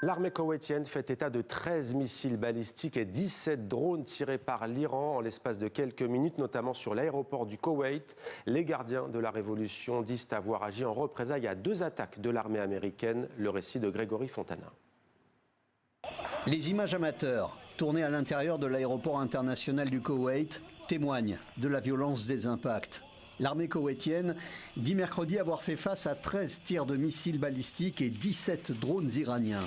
L'armée koweïtienne fait état de 13 missiles balistiques et 17 drones tirés par l'Iran en l'espace de quelques minutes, notamment sur l'aéroport du Koweït. Les gardiens de la révolution disent avoir agi en représailles à 2 attaques de l'armée américaine. Le récit de Grégory Fontana. Les images amateurs tournées à l'intérieur de l'aéroport international du Koweït témoignent de la violence des impacts. L'armée koweïtienne dit mercredi avoir fait face à 13 tirs de missiles balistiques et 17 drones iraniens.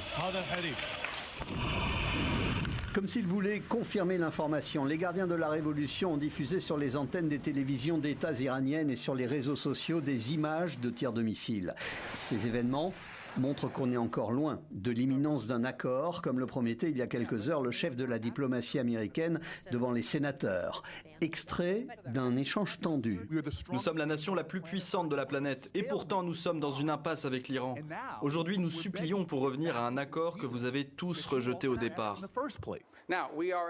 Comme s'ils voulaient confirmer l'information, les gardiens de la révolution ont diffusé sur les antennes des télévisions d'États iraniennes et sur les réseaux sociaux des images de tirs de missiles. Ces événements montre qu'on est encore loin de l'imminence d'un accord, comme le promettait il y a quelques heures le chef de la diplomatie américaine devant les sénateurs. Extrait d'un échange tendu. Nous sommes la nation la plus puissante de la planète et pourtant nous sommes dans une impasse avec l'Iran. Aujourd'hui, nous supplions pour revenir à un accord que vous avez tous rejeté au départ.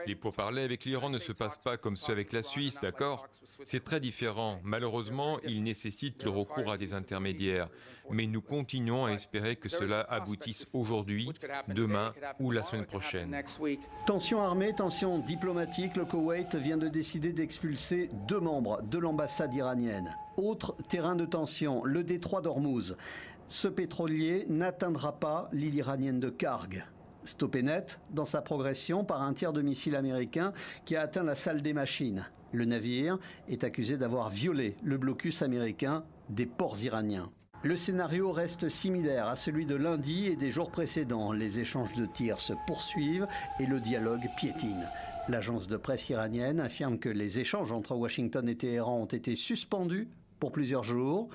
Les pourparlers avec l'Iran ne se passent pas comme ceux avec la Suisse, d'accord? C'est très différent. Malheureusement, ils nécessitent le recours à des intermédiaires. Mais nous continuons à espérer que cela aboutisse aujourd'hui, demain ou la semaine prochaine. Tension armée, tension diplomatique, le Koweït vient de décider d'expulser 2 membres de l'ambassade iranienne. Autre terrain de tension, le détroit d'Ormuz. Ce pétrolier n'atteindra pas l'île iranienne de Karg. Stoppé net dans sa progression par un tir de missile américain qui a atteint la salle des machines. Le navire est accusé d'avoir violé le blocus américain des ports iraniens. Le scénario reste similaire à celui de lundi et des jours précédents. Les échanges de tirs se poursuivent et le dialogue piétine. L'agence de presse iranienne affirme que les échanges entre Washington et Téhéran ont été suspendus pour plusieurs jours.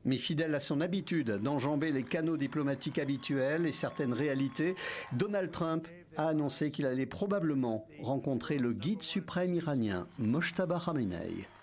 Mais fidèle à son habitude d'enjamber les canaux diplomatiques habituels et certaines réalités, Donald Trump a annoncé qu'il allait probablement rencontrer le guide suprême iranien, Mojtaba Khamenei.